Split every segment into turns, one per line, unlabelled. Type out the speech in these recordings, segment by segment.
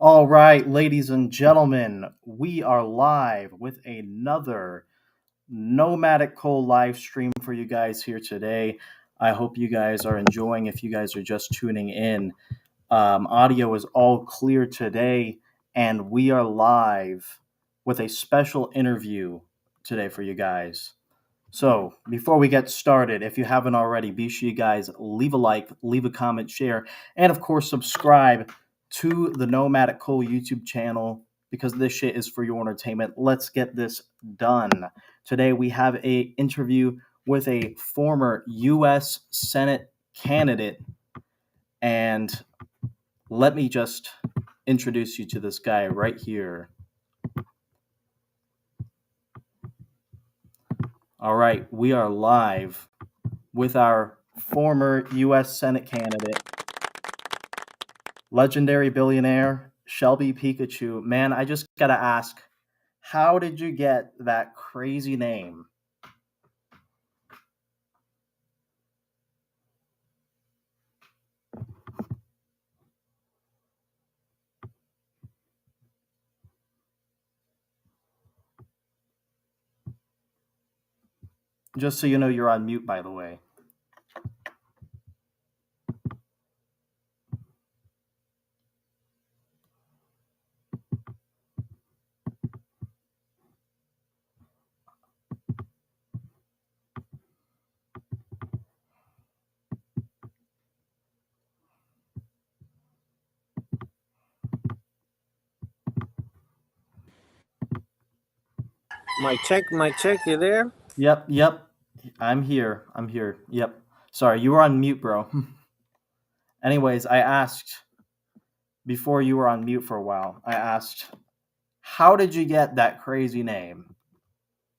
All right, ladies and gentlemen, we are live with another Nomadic Coal live stream for you guys here today. I hope you guys are enjoying. If you guys are just tuning in, audio is all clear today, and we are live with a special interview today for you guys. So, before we get started, if you haven't already, be sure you guys leave a like, leave a comment, share, and of course, subscribe to the Nomadic Cole YouTube channel because this shit is for your entertainment. Let's get this done. Today, we have a interview with a former U.S. Senate candidate, and let me just introduce you to this guy right here. All right, we are live with our former U.S. Senate candidate, legendary billionaire, Shelby Pikachu. Man, I just got to ask, how did you get that crazy name? Just so you know, you're on mute, by the way.
Mic check, you there?
Yep. I'm here. Yep. Sorry, you were on mute, bro. Anyways, I asked before you were on mute for a while, I asked, how did you get that crazy name?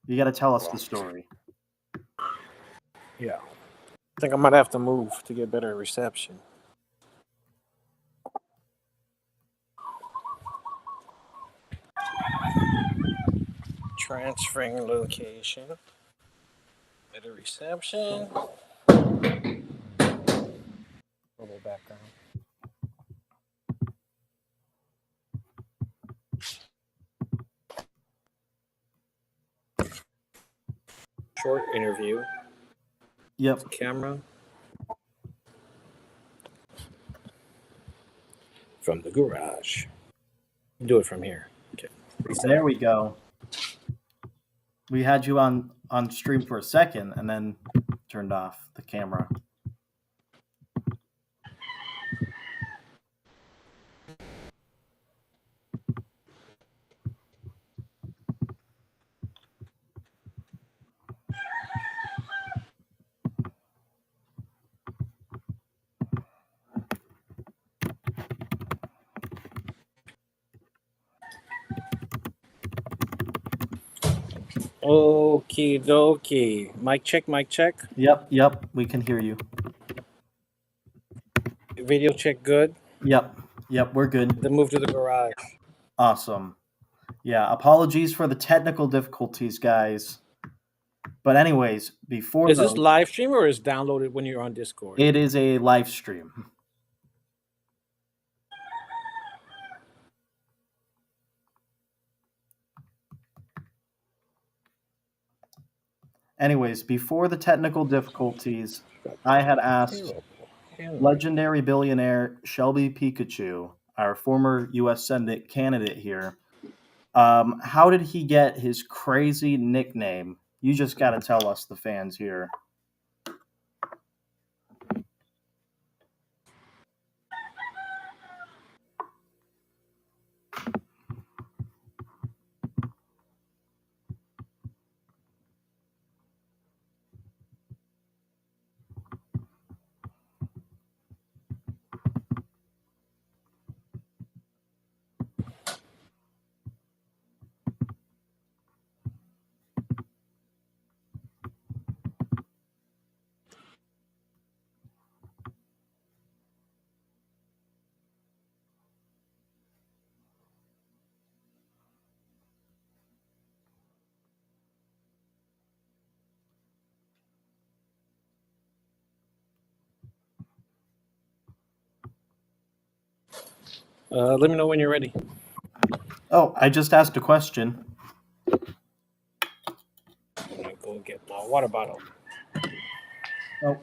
You got to tell us the story.
Yeah. I think I might have to move to get better reception. Transferring location. Better reception. Little background. Short interview.
Yep.
Camera. From the garage. Do it from here. Okay.
There we go. We had you on stream for a second and then turned off the camera.
Okie dokie. Mic check, mic check.
Yep. We can hear you.
Video check good.
Yep. We're good.
Then move to the garage.
Awesome. Yeah, apologies for the technical difficulties, guys. But anyways, before
Is this
those,
live stream or is downloaded when you're on Discord?
it is a live stream. Anyways, before the technical difficulties, I had asked legendary billionaire Shelby Pikachu, our former U.S. Senate candidate here, how did he get his crazy nickname? You just got to tell us, the fans here.
Let me know when you're ready.
Oh, I just asked a question.
I'm gonna go get my water bottle.
Oh.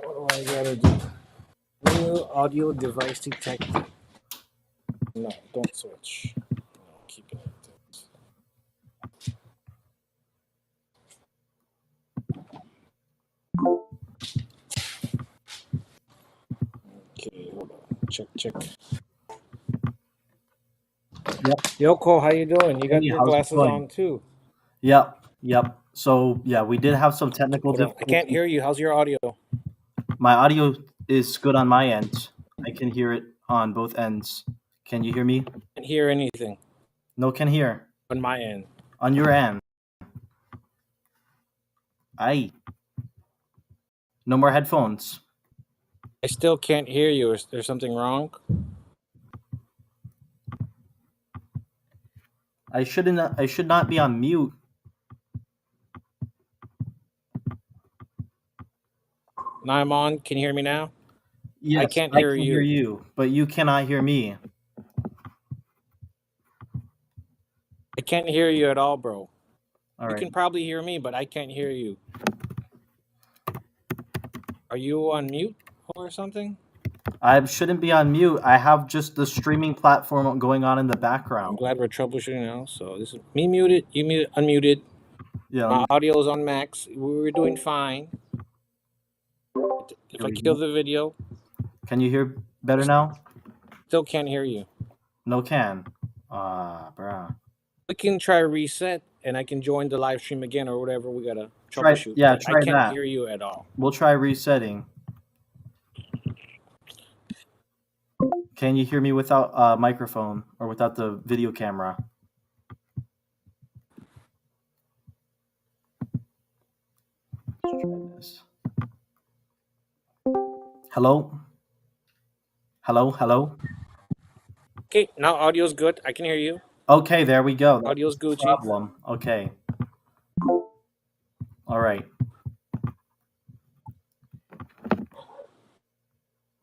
What do I gotta do? New audio device detected. No, don't switch. No, keep it like this. Okay, hold on. Check.
Yep.
Yoko, how you doing? You got
Hey,
your
how's it
glasses
going?
on too.
Yep. So yeah, we did have some technical
Hold on. I can't
difficulties.
hear you. How's your audio?
My audio is good on my end. I can hear it on both ends. Can you hear me?
Can't hear anything
No, can hear.
on my end.
On your end. Aye. No more headphones.
I still can't hear you. Is there something wrong?
I should not be on mute.
Now I'm on. Can you hear me now? I
Yes,
can't
I
hear
can hear
you.
you, but you cannot hear me.
I can't hear you at all, bro.
All
You
right.
can probably hear me, but I can't hear you. Are you on mute or something?
I shouldn't be on mute. I have just the streaming platform going on in the
I'm
background.
glad we're troubleshooting now. So this is me muted, you unmuted.
Yeah,
My audio is on max. We're doing fine. If
here
I
we
kill
go.
the video,
Can you hear better now?
still can't hear you.
No can. Bruh.
We can try reset and I can join the live stream again or whatever we gotta
Try
troubleshoot.
yeah,
But I
try
can't
that.
hear you at all.
We'll try resetting. Can you hear me without a microphone or without the video camera? Let's try this. Hello? Hello?
Okay, now audio's good. I can hear you.
Okay, there we go. That
Audio's
was the
Gucci.
problem. Okay. All right.
How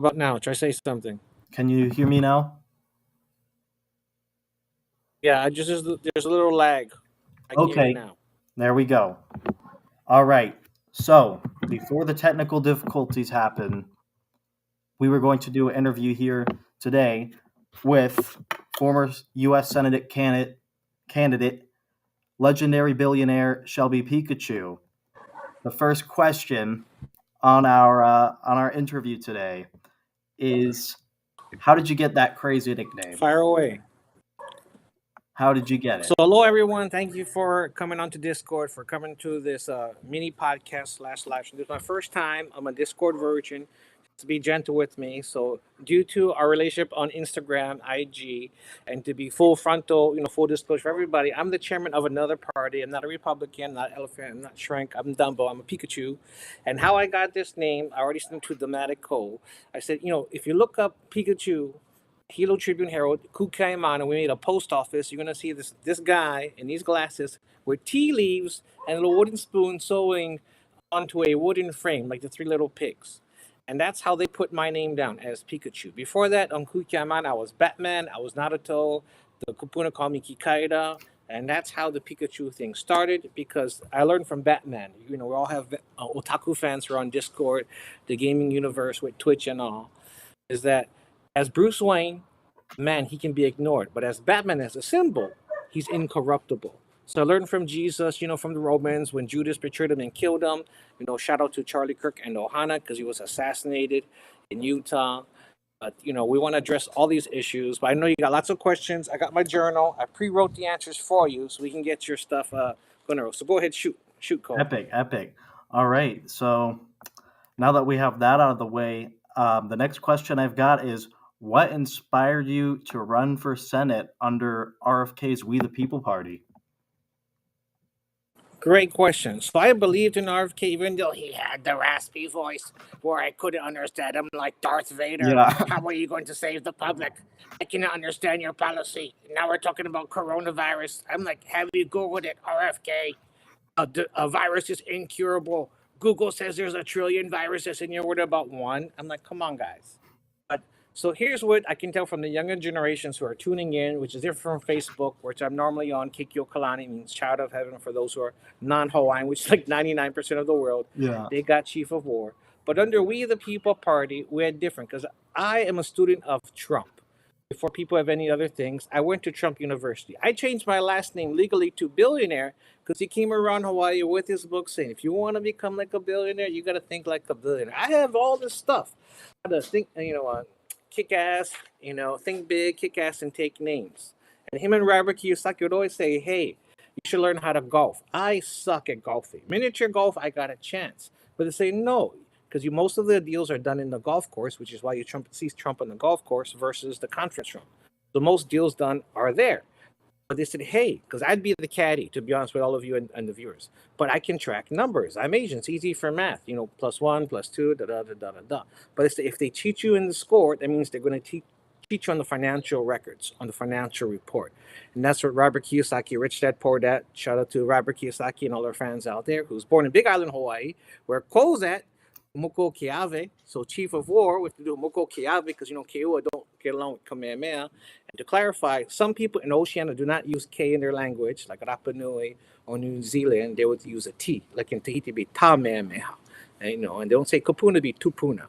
about now? Try say something.
Can you hear me now?
Yeah, there's a little lag. I can hear you
Okay.
now.
There we go. All right. So, before the technical difficulties happen, we were going to do an interview here today with former U.S. Senate candidate, legendary billionaire Shelby Pikachu. The first question on our interview today is, how did you get that crazy nickname?
Fire away.
How did you get it?
So hello everyone. Thank you for coming onto Discord, for coming to this mini podcast slash live stream. This is my first time on a Discord version. To be gentle with me. So due to our relationship on Instagram, IG, and to be full frontal, full disclosure for everybody, I'm the chairman of another party. I'm not a Republican, not elephant, I'm not Shrink, I'm Dumbo, I'm a Pikachu. And how I got this name, I already sent to Dematic Cole. I said, if you look up Pikachu, Hilo Tribune Herald, Kukaimon, and we made a post office. You're gonna see this guy in these glasses with tea leaves and a little wooden spoon sewing onto a wooden frame, like the three little pigs. And that's how they put my name down as Pikachu. Before that, on Kukaimon, I was Batman, I was Naruto, the Kupuna called me Kikaida, And that's how the Pikachu thing started because I learned from Batman. You know, we all have otaku fans who are on Discord, the gaming universe with Twitch and all. Is that as Bruce Wayne, man, he can be ignored. But as Batman, as a symbol, he's incorruptible. So I learned from Jesus, you know, from the Romans when Judas betrayed him and killed him. You know, shout out to Charlie Kirk and Ohana because he was assassinated in Utah. But you know, we want to address all these issues. But I know you got lots of questions. I got my journal. I pre-wrote the answers for you, so we can get your stuff going. So go ahead, shoot, Cole.
Epic, epic. All right. So now that we have that out of the way, the next question I've got is what inspired you to run for Senate under RFK's We the People Party?
Great question. So I believed in RFK even though he had the raspy voice where I couldn't understand him like Darth Vader.
Yeah.
How are you going to save the public? I cannot understand your policy. Now we're talking about coronavirus. I'm like, have you Googled it, RFK? A virus is incurable. Google says there's a trillion viruses and you're worried about one. I'm like, come on, guys. But so here's what I can tell from the younger generations who are tuning in, which is different from Facebook, which I'm normally on. Kikyo Kalani means child of heaven for those who are non-Hawaiian, which is like 99% of the world.
Yeah.
They got chief of war. But under We the People Party, we had different because I am a student of Trump. Before people have any other things, I went to Trump University. I changed my last name legally to billionaire because he came around Hawaii with his book saying, if you want to become like a billionaire, you got to think like a billionaire. I have all this stuff. How to think, kick ass, think big, kick ass, and take names. And him and Robert Kiyosaki would always say, hey, you should learn how to golf. I suck at golfing. Miniature golf, I got a chance. But they say, no, because most of the deals are done in the golf course, which is why you see Trump on the golf course versus the conference room. So most deals done are there. But they said, hey, because I'd be the caddy, to be honest with all of you and the viewers. But I can track numbers. I'm Asian. It's easy for math. Plus one, plus two, da da da da da da. But if they cheat you in the score, that means they're going to teach you on the financial records, on the financial report. And that's what Robert Kiyosaki, Rich Dad Poor Dad, shout out to Robert Kiyosaki and all our fans out there, who's born in Big Island, Hawaii, where Ko's at, Moko Keawe, so chief of war, we have to do Moko Keawe because Keua don't get along with Kamehameha. And to clarify, some people in Oceania do not use K in their language, like Rapa Nui or New Zealand, they would use a T, like in Tahiti be Tamehameha. And they don't say Kapuna, be Tupuna.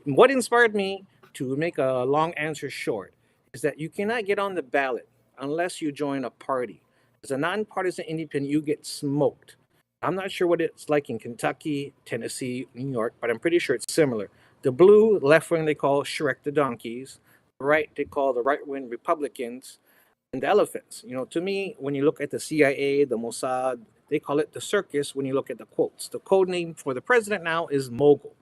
What inspired me to make a long answer short is that you cannot get on the ballot unless you join a party. As a nonpartisan independent, you get smoked. I'm not sure what it's like in Kentucky, Tennessee, New York, but I'm pretty sure it's similar. The blue left wing they call Shrek the donkeys. The right they call the right wing Republicans, and the elephants. To me, when you look at the CIA, the Mossad, they call it the circus. When you look at the quotes, the code name for the president now is mogul.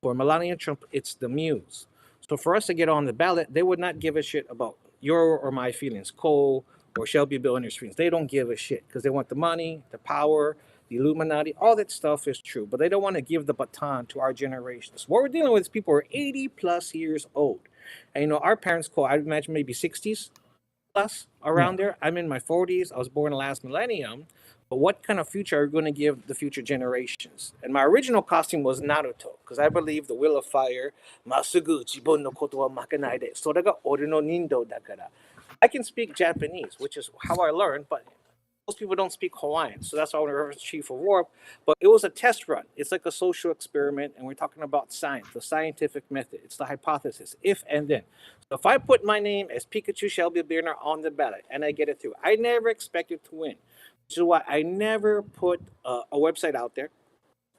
For Melania Trump, it's the muse. So for us to get on the ballot, they would not give a shit about your or my feelings, Cole or Shelby Billionaire's feelings. They don't give a shit because they want the money, the power, the Illuminati, all that stuff is true, but they don't want to give the baton to our generations. What we're dealing with is people who are 80 plus years old. And our parents, Cole, I'd imagine maybe 60s plus around there. I'm in my 40s. I was born last millennium. But what kind of future are we going to give the future generations? And my original costume was Naruto because I believe the will of fire. Masugu jibun no koto wa makanai de. So ori no nindo dakara. I can speak Japanese, which is how I learned, but most people don't speak Hawaiian, so that's why I want to reference Chief of War. But it was a test run. It's like a social experiment, and we're talking about science, the scientific method. It's the hypothesis, if and then. So if I put my name as Pikachu Shelby Billionaire on the ballot and I get it through, I never expected to win, which is why I never put a website out there.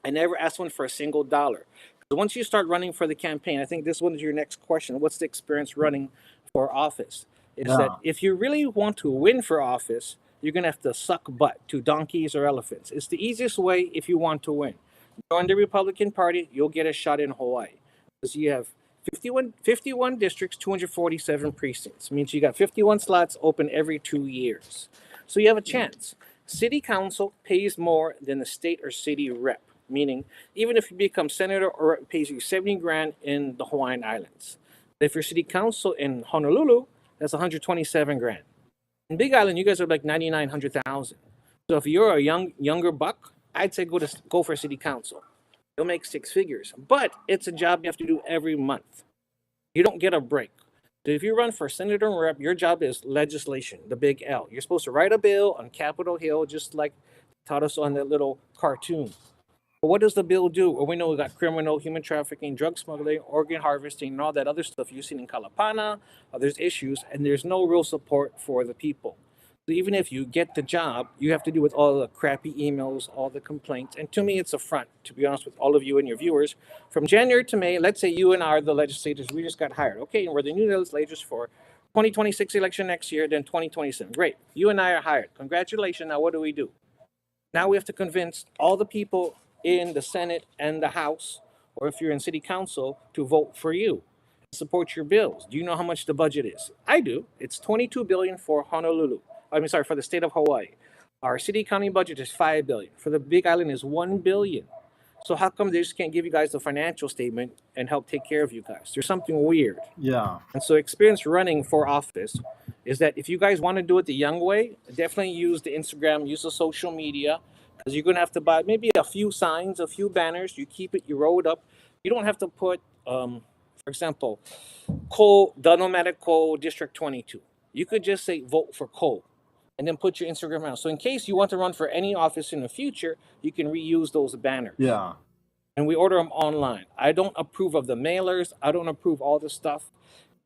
I never asked one for a single dollar. Because once you start running for the campaign, I think this one is your next question. What's the experience running for office? Is that if you really want to win for office, you're going to have to suck butt to donkeys or elephants. It's the easiest way if you want to win. Join the Republican Party, you'll get a shot in Hawaii. Because you have 51 districts, 247 precincts. It means you got 51 slots open every 2 years. So you have a chance. City council pays more than the state or city rep. Meaning, even if you become senator or rep, it pays you 70 grand in the Hawaiian Islands. But if you're city council in Honolulu, that's 127 grand. In Big Island, you guys are like 99, 100,000. So if you're a younger buck, I'd say go for city council. You'll make six figures, but it's a job you have to do every month. You don't get a break. So if you run for senator and rep, your job is legislation, the big L. You're supposed to write a bill on Capitol Hill, just like taught us on that little cartoon. But what does the bill do? Well, we know we got criminal, human trafficking, drug smuggling, organ harvesting, and all that other stuff you've seen in Kalapana. There's issues, and there's no real support for the people. So even if you get the job, you have to deal with all the crappy emails, all the complaints. And to me, it's a front, to be honest with all of you and your viewers. From January to May, let's say you and I are the legislators. We just got hired. Okay, and we're the new legislators for 2026 election next year, then 2027. Great. You and I are hired. Congratulations. Now, what do we do? Now we have to convince all the people in the Senate and the House, or if you're in City Council, to vote for you, support your bills. Do you know how much the budget is? I do. It's 22 billion for Honolulu. I mean, sorry, for the state of Hawaii. Our city county budget is 5 billion. For the Big Island is 1 billion. So how come they just can't give you guys the financial statement and help take care of you guys? There's something weird.
Yeah.
And so, experience running for office is that if you guys want to do it the young way, definitely use the Instagram, use the social media, because you're going to have to buy maybe a few signs, a few banners. You keep it, you roll it up. You don't have to put, for example, Cole, the nomadic Cole District 22. You could just say vote for Cole and then put your Instagram out. So, in case you want to run for any office in the future, you can reuse those banners.
Yeah.
And we order them online. I don't approve of the mailers. I don't approve all this stuff.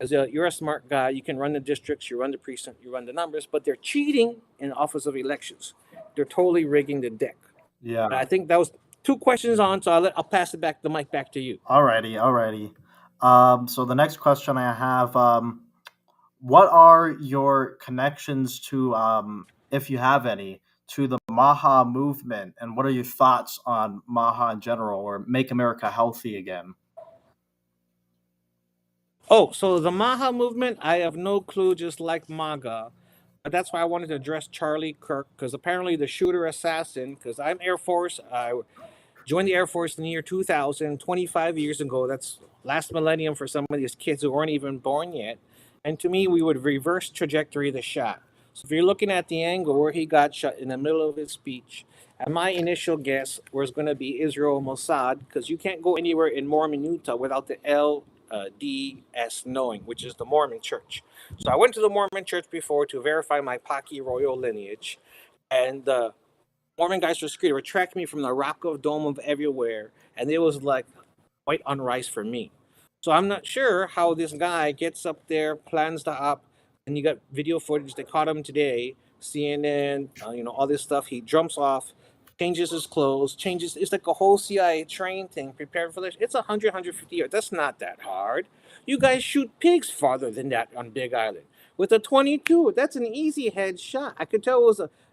As you're a smart guy, you can run the districts, you run the precinct, you run the numbers, but they're cheating in the office of elections. They're totally rigging the deck.
Yeah.
I think that was two questions on, so I'll pass it back the mic back to you.
Alrighty, alrighty. So the next question I have, what are your connections to, if you have any, to the Maha movement, and what are your thoughts on Maha in general, or Make America Healthy Again?
Oh, so the Maha movement, I have no clue, just like MAGA. But that's why I wanted to address Charlie Kirk, because apparently the shooter assassin, because I'm Air Force, I joined the Air Force in the year 2000, 25 years ago. That's last millennium for some of these kids who weren't even born yet. And to me, we would reverse trajectory of the shot. So if you're looking at the angle where he got shot in the middle of his speech, and my initial guess was going to be Israel Mossad, because you can't go anywhere in Mormon Utah without the LDS knowing, which is the Mormon Church. So I went to the Mormon Church before to verify my Paki royal lineage, and the Mormon guys were screwed. They were tracking me from the Rock of Dome of everywhere, and it was like white on rice for me. So I'm not sure how this guy gets up there, plans the op, and you got video footage. They caught him today, CNN, all this stuff. He jumps off, changes his clothes, changes. It's like a whole CIA train thing, prepared for this. It's 150 yards. That's not that hard. You guys shoot pigs farther than that on Big Island with a 22. That's an easy headshot. I could tell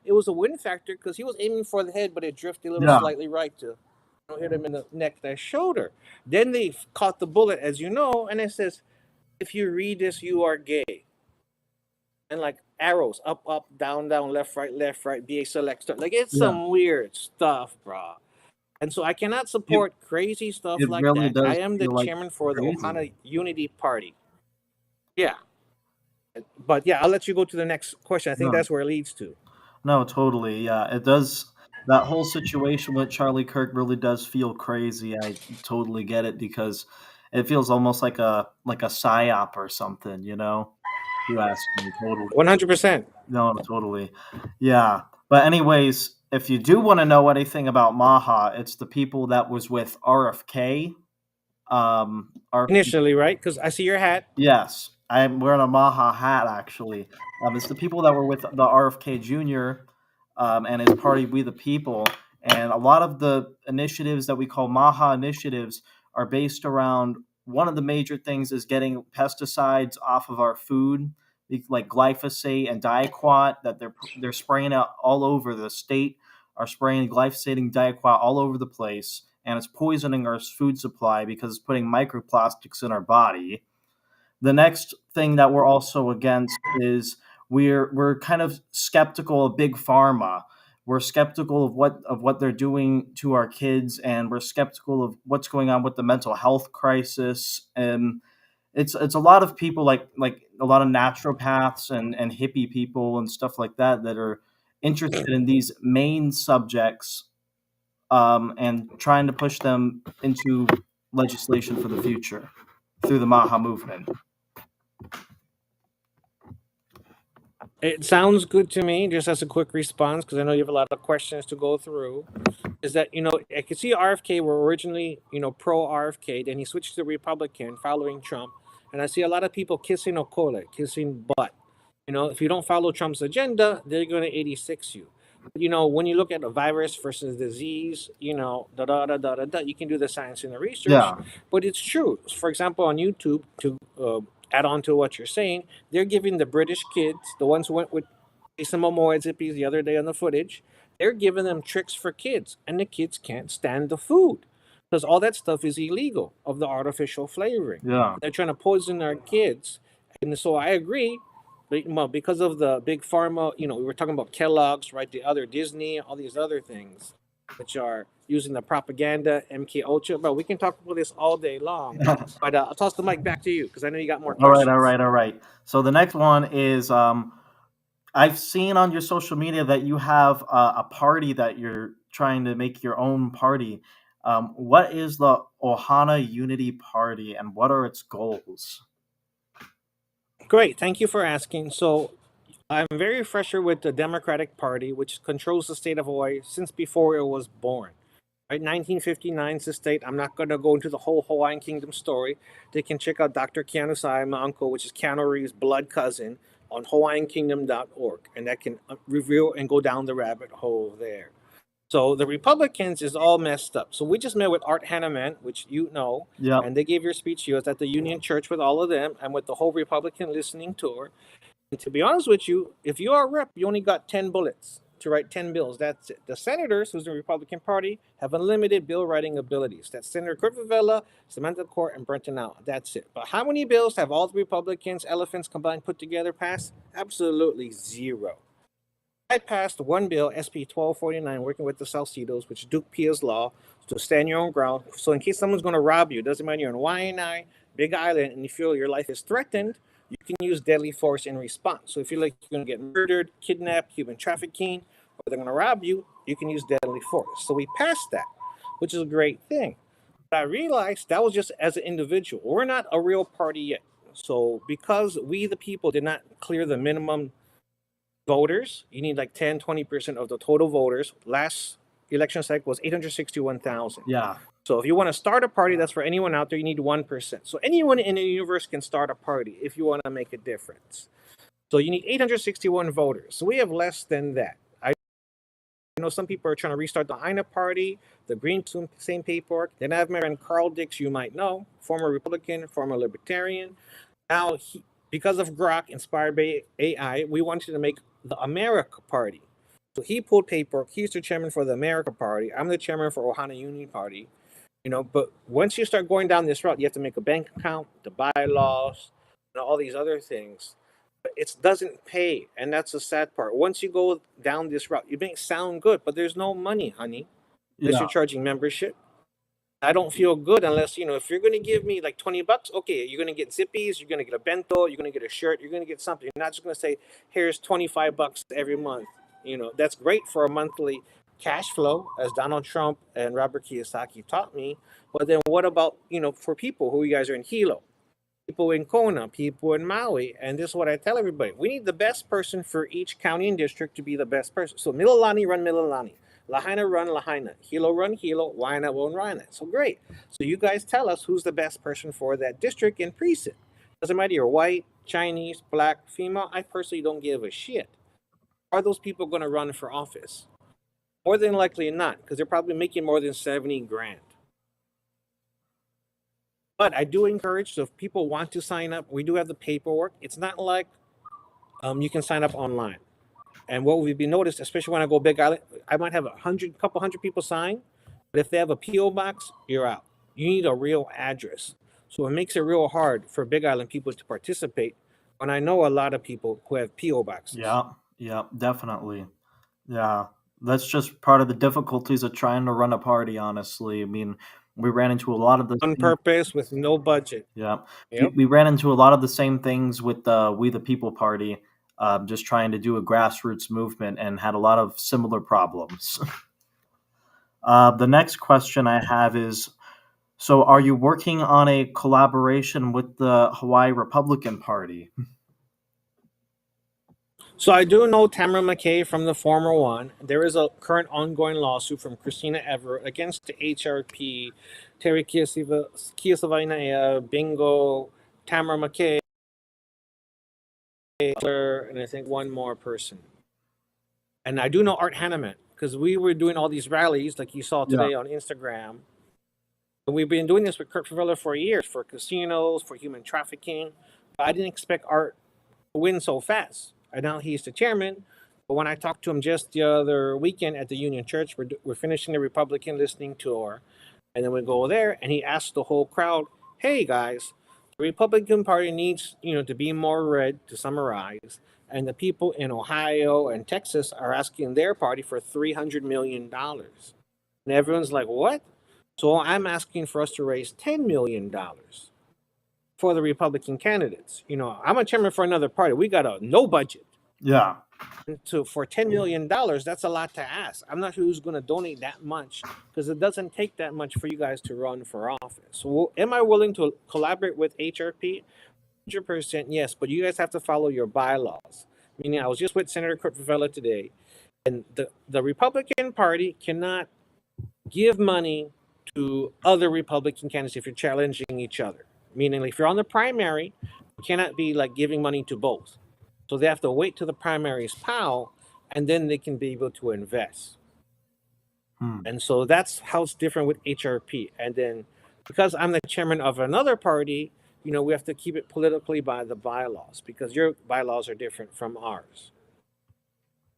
it was a win factor because he was aiming for the head, but it drifted a little
Yeah.
slightly right to hit him in the neck, the shoulder. Then they caught the bullet, as you know, and it says, "If you read this, you are gay." And like arrows, up, up, down, down, left, right, BA select start. Like it's
Yeah.
some weird stuff, bro. And so I cannot
It,
support crazy stuff
it
like
really
that. I
does
am the
feel like
chairman for the
crazy.
Ohana Unity Party. Yeah, but yeah, I'll let you go to the next question. I think
No,
that's where it leads to.
no, totally. Yeah, it does. That whole situation with Charlie Kirk really does feel crazy. I totally get it because it feels almost like a psyop or something. You ask me, totally.
100%.
No, totally. Yeah. But anyways, if you do want to know anything about Maha, it's the people that was with RFK. RFK.
Initially, right? Because I see your hat.
Yes, I'm wearing a Maha hat actually. It's the people that were with the RFK Jr. And his party, We the People, and a lot of the initiatives that we call Maha initiatives are based around one of the major things is getting pesticides off of our food, like glyphosate and diquat that they're spraying out all over the state. Are spraying glyphosate and diquat all over the place, and it's poisoning our food supply because it's putting microplastics in our body. The next thing that we're also against is we're kind of skeptical of big pharma. We're skeptical of what they're doing to our kids, and we're skeptical of what's going on with the mental health crisis. And it's a lot of people like a lot of naturopaths and hippie people and stuff like that are interested in these main subjects, and trying to push them into legislation for the future through the Maha movement.
It sounds good to me. Just as a quick response, because I know you have a lot of questions to go through. Is that I could see RFK were originally pro RFK, then he switched to Republican following Trump, and I see a lot of people kissing Okole, kissing butt. If you don't follow Trump's agenda, they're going to 86 you. When you look at a virus versus disease, da da da da da da, you can do the science and the research,
Yeah,
but it's true. For example, on YouTube, to add on to what you're saying, they're giving the British kids, the ones who went with Jason Momoa and Zippies the other day on the footage, they're giving them tricks for kids, and the kids can't stand the food because all that stuff is illegal of the artificial flavoring.
yeah.
They're trying to poison our kids, and so I agree. Well, because of the big pharma, we were talking about Kellogg's, right? The other Disney, all these other things, which are using the propaganda, MK Ultra. But we can talk about this all day long. But I'll toss the mic back to you because I know you got more
All right, all
questions.
right, all right. So the next one is I've seen on your social media that you have a party that you're trying to make your own party. What is the Ohana Unity Party and what are its goals?
Great, thank you for asking. So I'm very fresher with the Democratic Party, which controls the state of Hawaii since before it was born. Right, 1959 is the state. I'm not going to go into the whole Hawaiian Kingdom story. They can check out Dr. Keanu Sai, my uncle, which is Keanu Reeves' blood cousin, on HawaiianKingdom.org, and that can reveal and go down the rabbit hole there. So the Republicans is all messed up. So we just met with Art Hanneman, which you know,
Yep.
and they gave your speech. You was at the Union Church with all of them and with the whole Republican listening tour. And to be honest with you, if you are a rep, you only got 10 bullets to write 10 bills. That's it. The senators, who's the Republican Party, have unlimited bill writing abilities. That's Senator Kurt Favela, Samantha Court, and Brenton Out. That's it. But how many bills have all the Republicans, elephants combined, put together passed? Absolutely zero. I passed one bill, SB 1249, working with the Salcidos, which is Duke Pia's law, to stand your own ground. So in case someone's going to rob you, it doesn't matter you're in Waianae, Big Island, and you feel your life is threatened, you can use deadly force in response. So if you feel like you're going to get murdered, kidnapped, human trafficking, or they're going to rob you, you can use deadly force. So we passed that, which is a great thing. But I realized that was just as an individual. We're not a real party yet. So because we, the people, did not clear the minimum voters. You need like 10, 20% of the total voters. Last election cycle was 861,000.
Yeah.
So if you want to start a party, that's for anyone out there, you need 1%. So anyone in the universe can start a party if you want to make a difference. So you need 861 voters. So we have less than that. I know some people are trying to restart the INA party, the Green same paperwork. Then I have my friend Carl Dix, you might know, former Republican, former Libertarian. Now, because of Grok inspired by AI, we wanted to make the America Party. So he pulled paperwork. He's the chairman for the America Party. I'm the chairman for Ohana Union Party. But once you start going down this route, you have to make a bank account, the bylaws, all these other things. But it doesn't pay, and that's the sad part. Once you go down this route, you may sound good, but there's no money, honey, unless
Yeah.
you're charging membership. I don't feel good unless if you're gonna give me like $20, okay, you're gonna get zippies, you're gonna get a bento, you're gonna get a shirt, you're gonna get something. You're not just gonna say, here's $25 every month. That's great for a monthly cash flow, as Donald Trump and Robert Kiyosaki taught me. But then what about for people who you guys are in Hilo, people in Kona, people in Maui, and this is what I tell everybody: we need the best person for each county and district to be the best person. So Mililani run Mililani. Lahaina run Lahaina. Hilo run Hilo. Waina run Waina. So great. So you guys tell us who's the best person for that district and precinct. Doesn't matter you're white, Chinese, black, female. I personally don't give a shit. Are those people going to run for office? More than likely not, because they're probably making more than 70 grand. But I do encourage, so if people want to sign up, we do have the paperwork. It's not like you can sign up online. And what we've been noticed, especially when I go Big Island, I might have couple hundred people sign, but if they have a PO box, you're out. You need a real address, so it makes it real hard for Big Island people to participate. When I know a lot of people who have PO boxes
Yeah. Yeah. Definitely. Yeah. That's just part of the difficulties of trying to run a party, honestly. I mean, we ran into a lot of the
on
same.
purpose with no budget.
Yeah. We,
Yep.
we ran into a lot of the same things with the We the People Party, just trying to do a grassroots movement and had a lot of similar problems. The next question I have is, so are you working on a collaboration with the Hawaii Republican Party?
So I do know Tamara McKay from the former one. There is a current ongoing lawsuit from Christina Everett against the HRP, Terry Kiesavina, Bingo, Tamara McKay, and I think one more person. And I do know Art Hanneman because we were doing all these rallies like you saw
Yeah.
today on Instagram. And we've been doing this with Kurt Favela for years, for casinos, for human trafficking. But I didn't expect Art to win so fast. I know he's the chairman, but when I talked to him just the other weekend at the Union Church, we're finishing the Republican listening tour, and then we go there, and he asked the whole crowd, "Hey guys, the Republican Party needs to be more red." To summarize, and the people in Ohio and Texas are asking their party for $300 million, and everyone's like, "What?" So I'm asking for us to raise $10 million for the Republican candidates. I'm a chairman for another party. We got a no budget.
Yeah.
So for $10 million, that's a lot to ask. I'm not sure who's going to donate that much because it doesn't take that much for you guys to run for office. So am I willing to collaborate with HRP? 100% yes, but you guys have to follow your bylaws. Meaning, I was just with Senator Kurt Favela today, and the Republican Party cannot give money to other Republican candidates if you're challenging each other. Meaning, if you're on the primary, you cannot be like giving money to both. So they have to wait till the primaries pile, and then they can be able to invest.
Hmm.
And so that's how it's different with HRP. And then because I'm the chairman of another party, we have to keep it politically by the bylaws because your bylaws are different from ours.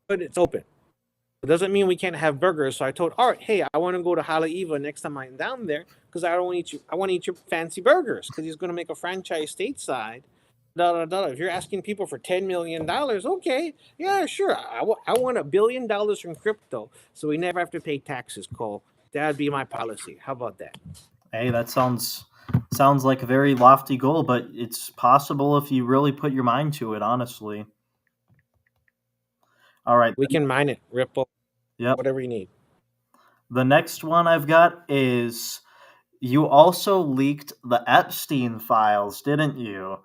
But it's open. It doesn't mean we can't have burgers. So I told Art, hey, I want to go to Haleiwa next time I'm down there because I don't want to eat you. I want to eat your fancy burgers because he's going to make a franchise stateside. Da, da, da. If you're asking people for $10 million, okay, yeah, sure. I want $1 billion from crypto, so we never have to pay taxes. Cole, that'd be my policy. How about that?
Hey, that sounds like a very lofty goal, but it's possible if you really put your mind to it, honestly. All right.
We can mine it, Ripple,
Yep.
whatever you need.
The next one I've got is you also leaked the Epstein files, didn't you?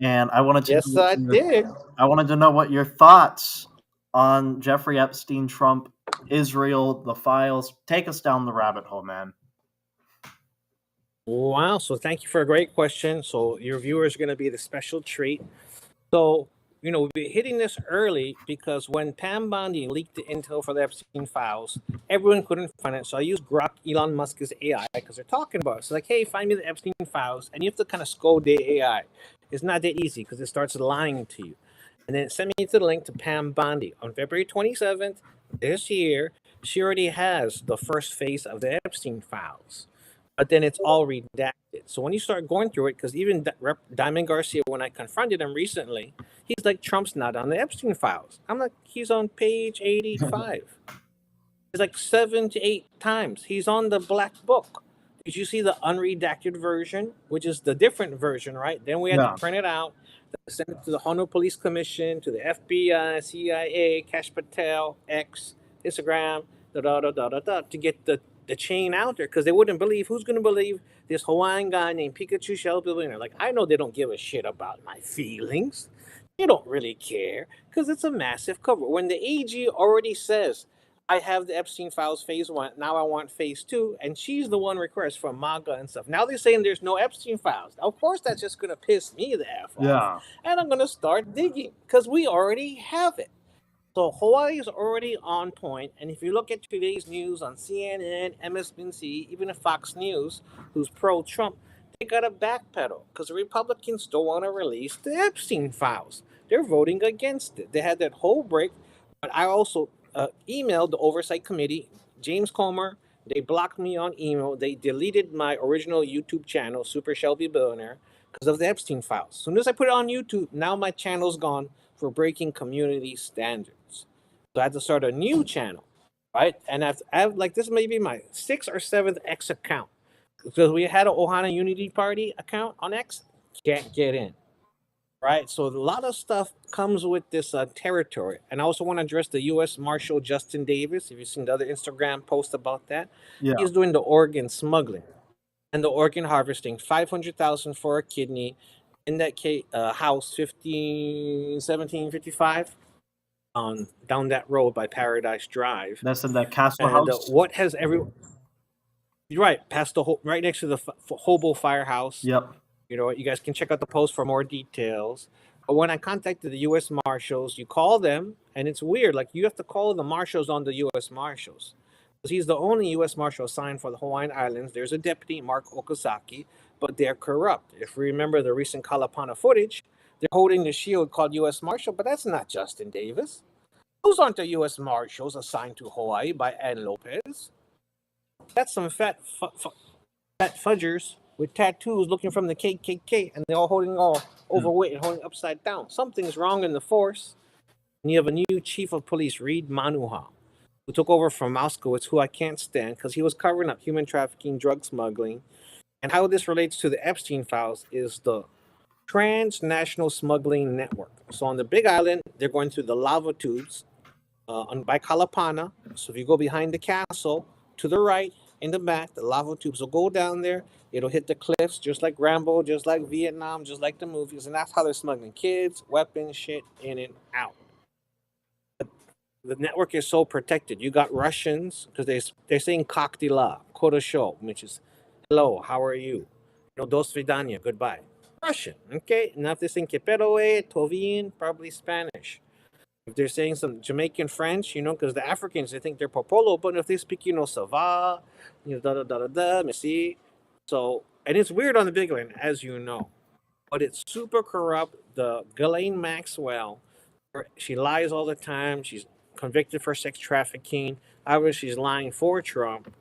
And
Yes, I did.
I wanted to know what your thoughts on Jeffrey Epstein, Trump, Israel, the files. Take us down the rabbit hole, man.
Wow. So thank you for a great question. So your viewers are going to be the special treat. So, we've been hitting this early because when Pam Bondi leaked the intel for the Epstein files, everyone couldn't find it. So I used Grok, Elon Musk's AI, because they're talking about it. So like, hey, find me the Epstein files. And you have to kind of scold the AI. It's not that easy because it starts lying to you. And then it sent me to the link to Pam Bondi. On February 27th this year, she already has the first phase of the Epstein files, but then it's all redacted. So when you start going through it, because even Diamond Garcia, when I confronted him recently, he's like, Trump's not on the Epstein files. I'm like, he's on page 85. It's like 7 to 8 times. He's on the black book. Did you see the unredacted version, which is the different version, right? Then we had to
Yeah.
print it out, send it to the Honolulu Police Commission, to the FBI, CIA, Cash Patel, X, Instagram, da da da da da da, to get the chain out there because they wouldn't believe who's going to believe this Hawaiian guy named Pikachu Shelby Billionaire. Like, I know they don't give a shit about my feelings. They don't really care because it's a massive cover. When the AG already says, I have the Epstein files phase one. Now I want phase two. And she's the one request from MAGA and stuff. Now they're saying there's no Epstein files. Of course, that's just going to piss me the F off.
Yeah.
And I'm going to start digging because we already have it. So Hawaii is already on point, and if you look at today's news on CNN, MSNBC, even Fox News, who's pro-Trump, they got to backpedal because the Republicans don't want to release the Epstein files. They're voting against it. They had that whole break, but I also emailed the Oversight Committee, James Comer. They blocked me on email. They deleted my original YouTube channel, Super Shelby Billionaire, because of the Epstein files. As soon as I put it on YouTube, now my channel's gone for breaking community standards. So I had to start a new channel, right? And I've like this may be my sixth or seventh X account because we had an Ohana Unity Party account on X, can't get in, right? So a lot of stuff comes with this territory. And I also want to address the U.S. Marshal Justin Davis. If you've seen the other Instagram post about that,
Yeah.
he's doing the organ smuggling and the organ harvesting. 500,000 for a kidney in that house 15 1755. on down that road by Paradise Drive.
That's in the Castle
And
House.
what has everyone? You're right, past right next to the Hobo Firehouse.
Yep.
You know, you guys can check out the post for more details. But when I contacted the U.S. Marshals, you call them, and it's weird. Like you have to call the Marshals on the U.S. Marshals, because he's the only U.S. Marshal assigned for the Hawaiian Islands. There's a deputy, Mark Okazaki, but they're corrupt. If we remember the recent Kalapana footage, they're holding the shield called U.S. Marshal, but that's not Justin Davis. Those aren't the U.S. Marshals assigned to Hawaii by Ann Lopez. That's some fat fudgers with tattoos looking from the KKK, and they're all holding all
Hmm.
overweight and holding upside down. Something's wrong in the force. And you have a new chief of police, Reed Manuha, who took over from Moskowitz, who I can't stand because he was covering up human trafficking, drug smuggling. And how this relates to the Epstein files is the transnational smuggling network. So on the Big Island, they're going through the lava tubes by Kalapana. So if you go behind the castle to the right in the back, the lava tubes will go down there. It'll hit the cliffs just like Rambo, just like Vietnam, just like the movies. And that's how they're smuggling kids, weapons, shit in and out. The network is so protected. You got Russians because they're saying "Kaktila," "Kodosho," which is "Hello, how are you?" No, "Dos vidania," goodbye. Russian, okay. Now if they're saying "Keperoe," "Tovin," probably Spanish. If they're saying some Jamaican French, you know, because the Africans they think they're Popolo, but if they speak, you know, Sava, you know, da da da da da, Messi. So, and it's weird on the Big Land, as you know, but it's super corrupt. The Ghislaine Maxwell, she lies all the time. She's convicted for sex trafficking. Obviously, she's lying for Trump,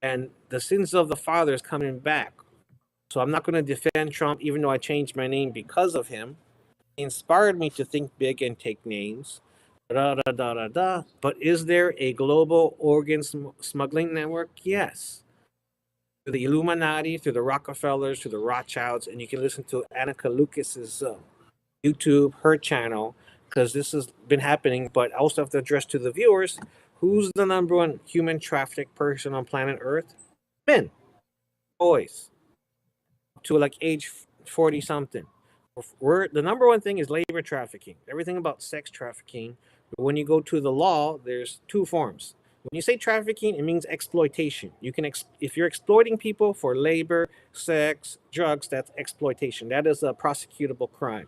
and the sins of the father is coming back. So I'm not going to defend Trump, even though I changed my name because of him. He inspired me to think big and take names. Da, da, da, da, da. But is there a global organ smuggling network? Yes. Through the Illuminati, through the Rockefellers, through the Rothschilds, and you can listen to Annika Lucas's YouTube, her channel, because this has been happening. But I also have to address to the viewers who's the number one human trafficked person on planet Earth? Men, boys, to like age 40 something. We're the number one thing is labor trafficking. Everything about sex trafficking. But when you go to the law, there's two forms. When you say trafficking, it means exploitation. You can if you're exploiting people for labor, sex, drugs, that's exploitation. That is a prosecutable crime.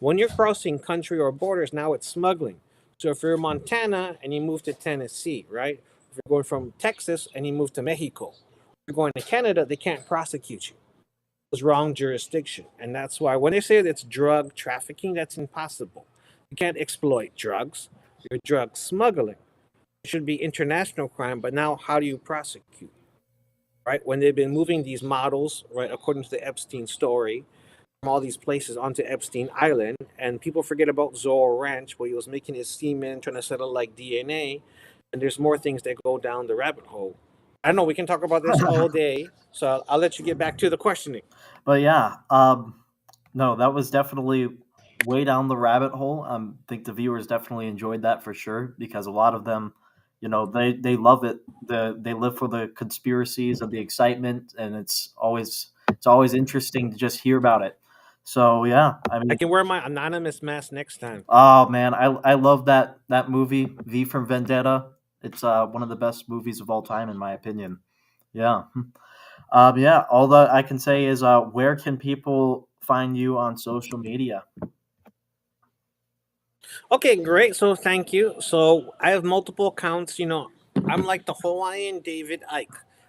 When you're crossing country or borders, now it's smuggling. So if you're in Montana and you move to Tennessee, right? If you're going from Texas and you move to Mexico, if you're going to Canada, they can't prosecute you. Was wrong jurisdiction. And that's why when they say that it's drug trafficking, that's impossible. You can't exploit drugs. You're drug smuggling. It should be international crime, but now how do you prosecute? Right? When they've been moving these models, right, according to the Epstein story, from all these places onto Epstein Island, and people forget about Zorro Ranch, where he was making his semen, trying to settle like DNA, and there's more things that go down the rabbit hole. I know we can talk about this all day, so I'll let you get back to the questioning.
But yeah, no, that was definitely way down the rabbit hole. I think the viewers definitely enjoyed that for sure because a lot of them, they love it. They live for the conspiracies and the excitement, and it's always interesting to just hear about it. So yeah, I
I
mean,
can wear my anonymous mask next time.
oh man, I love that movie V from Vendetta. It's one of the best movies of all time in my opinion. Yeah. Yeah, all that I can say is where can people find you on social media?
Okay, great. So thank you. So I have multiple accounts. You know, I'm like the Hawaiian David Icke.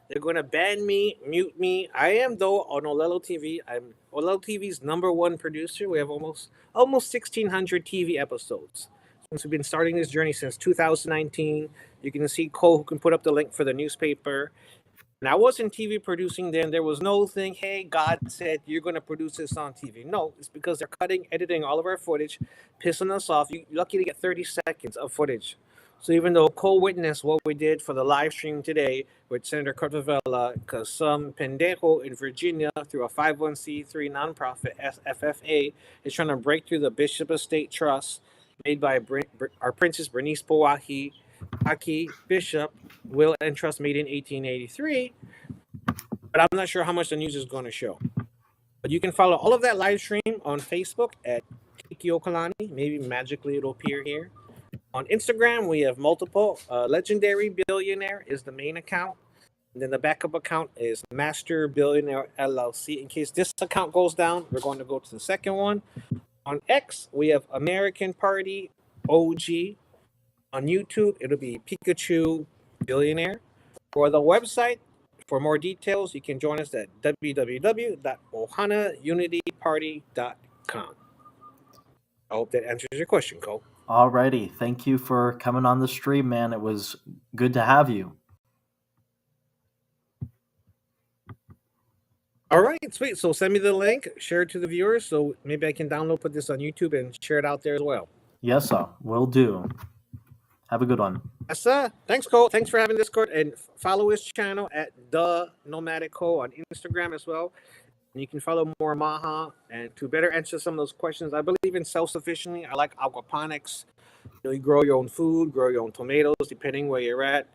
They're going to ban me, mute me. I am though on Olelo TV. I'm Olelo TV's number one producer. We have almost 1,600 TV episodes since we've been starting this journey since 2019. You can see Cole who can put up the link for the newspaper. And I wasn't TV producing then. There was no thing, hey, God said you're going to produce this on TV. No, it's because they're cutting, editing all of our footage, pissing us off. You're lucky to get 30 seconds of footage. So even though co-witness what we did for the live stream today with Senator Cortavella, because some pendejo in Virginia through a 501c3 nonprofit, FFA, is trying to break through the Bishop Estate Trust made by our Princess Bernice Powahi, Aki Bishop, Will and Trust made in 1883, but I'm not sure how much the news is going to show. But you can follow all of that live stream on Facebook at Kiki Okalani. Maybe magically it'll appear here. On Instagram, we have multiple. Legendary Billionaire is the main account. And then the backup account is Master Billionaire LLC. In case this account goes down, we're going to go to the second one. On X, we have American Party OG. On YouTube, it'll be Pikachu Billionaire. For the website, for more details, you can join us at www.ohanaunityparty.com. I hope that answers your question, Cole.
Alrighty, thank you for coming on the stream, man. It was good to have you.
All right, sweet. So send me the link, share it to the viewers, so maybe I can put this on YouTube and share it out there as well.
Yes, sir. Will do. Have a good one.
Yes, sir. Thanks, Cole. Thanks for having Discord, and follow his channel at The Nomadic Cole on Instagram as well. And you can follow more Maha. And to better answer some of those questions, I believe in self-sufficiently. I like aquaponics. You grow your own food, grow your own tomatoes, depending where you're at.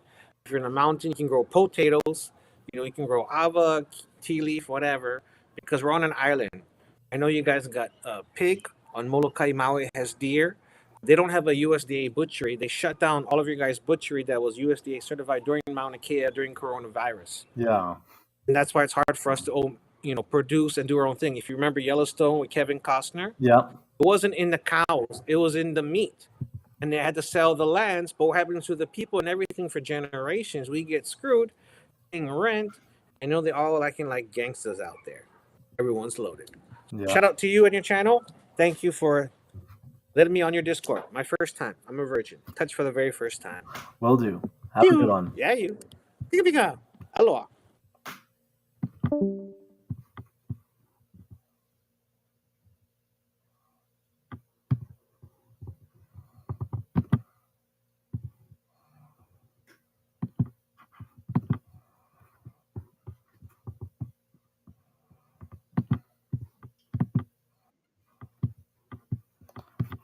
If you're in a mountain, you can grow potatoes. You can grow ava, tea leaf, whatever, because we're on an island. I know you guys got pig on Molokai Maui has deer. They don't have a USDA butchery. They shut down all of your guys' butchery that was USDA certified during Mauna Kea during coronavirus.
Yeah.
And that's why it's hard for us to produce and do our own thing. If you remember Yellowstone with Kevin Costner,
Yeah.
it wasn't in the cows, it was in the meat. And they had to sell the lands, but what happens to the people and everything for generations? We get screwed, paying rent. I know they're all acting like gangsters out there. Everyone's loaded.
Yeah.
Shout out to you and your channel. Thank you for letting me on your Discord. My first time. I'm a virgin. Touch for the very first time.
Will do. Have a good one.
Yeah, you. Pika pika. Aloha.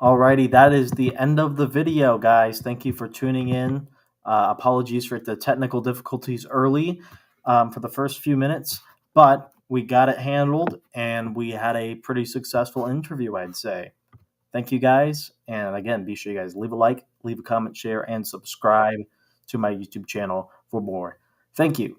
Alrighty, that is the end of the video, guys. Thank you for tuning in. Apologies for the technical difficulties early for the first few minutes, but we got it handled and we had a pretty successful interview, I'd say. Thank you, guys. And again, be sure you guys leave a like, leave a comment, share, and subscribe to my YouTube channel for more. Thank you.